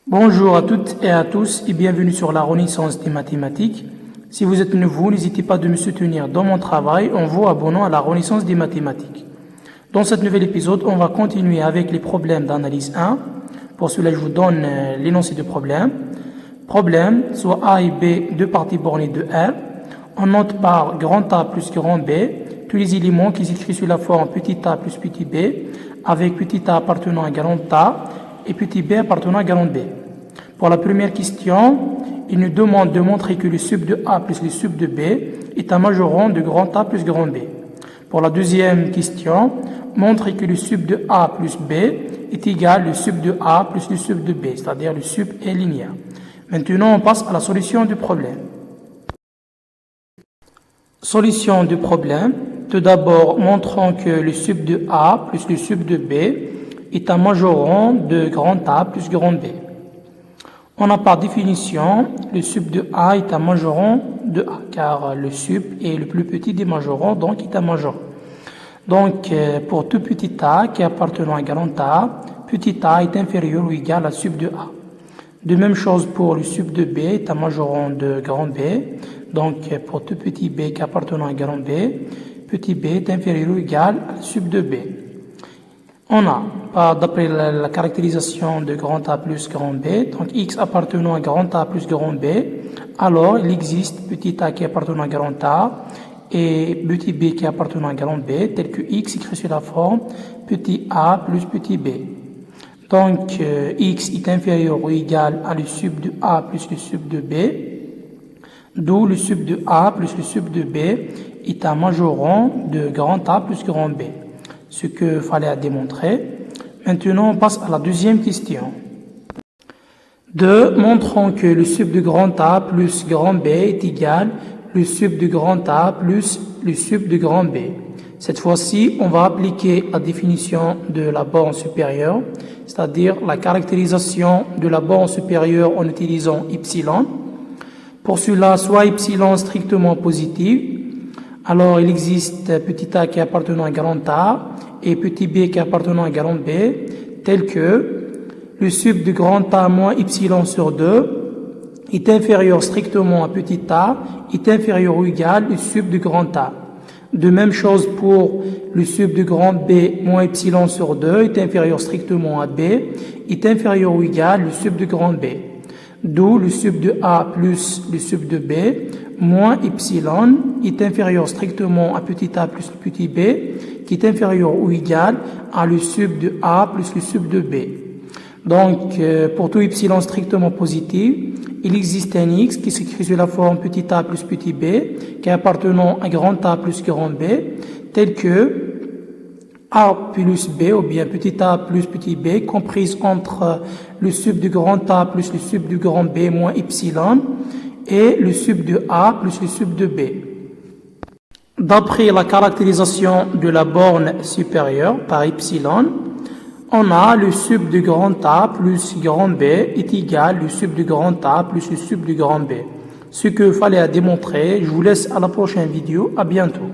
Bonjour à toutes et à tous et bienvenue sur la Renaissance des mathématiques. Si vous êtes nouveau, n'hésitez pas de me soutenir dans mon travail en vous abonnant à la Renaissance des mathématiques. Dans cet nouvel épisode, on va continuer avec les problèmes d'analyse 1. Pour cela, je vous donne l'énoncé de problème. Problème, soit A et B, deux parties bornées de R. On note par grand A plus grand B tous les éléments qui s'écrivent sous la forme petit a plus petit b, avec petit a appartenant à grand A et petit b appartenant à grand B. Pour la première question, il nous demande de montrer que le sub de A plus le sub de B est un majorant de grand A plus grand B. Pour la deuxième question, montrer que le sub de A plus B est égal au sub de A plus le sub de B, c'est-à-dire le sub est linéaire. Maintenant, on passe à la solution du problème. Solution du problème. Tout d'abord, montrons que le sub de A plus le sub de B est un majorant de grand A plus grand B. On a par définition, le sub de A est un majorant de A, car le sub est le plus petit des majorants, donc est un majorant. Donc, pour tout petit a qui appartient à grand A, petit a est inférieur ou égal à sub de A. De même chose pour le sub de B est un majorant de grand B. Donc, pour tout petit b qui appartient à grand B, petit b est inférieur ou égal à sub de B. On a, d'après la caractérisation de grand A plus grand B, donc x appartenant à grand A plus grand B, alors il existe petit a qui appartient à grand A et petit b qui appartient à grand B, tel que x écrit sur la forme petit a plus petit b. Donc, x est inférieur ou égal à le sub de a plus le sub de b, d'où le sub de a plus le sub de b est un majorant de grand A plus grand B. Ce qu'il fallait démontrer. Maintenant, on passe à la deuxième question. 2. Montrons que le sub de grand A plus grand B est égal au sub de grand A plus le sub de grand B. Cette fois-ci, on va appliquer la définition de la borne supérieure, c'est-à-dire la caractérisation de la borne supérieure en utilisant epsilon. Pour cela, soit epsilon strictement positif, alors il existe petit a qui appartient à grand A et petit b qui appartient à grand B, tel que le sub de grand A moins epsilon sur 2 est inférieur strictement à petit a, est inférieur ou égal au sub de grand A. De même chose pour le sub de grand B moins epsilon sur 2 est inférieur strictement à B, est inférieur ou égal au sub de grand B. D'où le sub de A plus le sub de B moins epsilon est inférieur strictement à petit a plus petit b, qui est inférieur ou égal à le sub de A plus le sub de B. Donc, pour tout epsilon strictement positif, il existe un x qui s'écrit sous la forme petit a plus petit b, qui est appartenant à grand A plus grand B, tel que A plus B, ou bien petit a plus petit b, comprise entre le sub de grand A plus le sub de grand B moins epsilon, et le sub de A plus le sub de B. D'après la caractérisation de la borne supérieure par epsilon, on a le sub de grand A plus grand B est égal au sub de grand A plus le sub de grand B. Ce qu'il fallait démontrer, je vous laisse à la prochaine vidéo. À bientôt.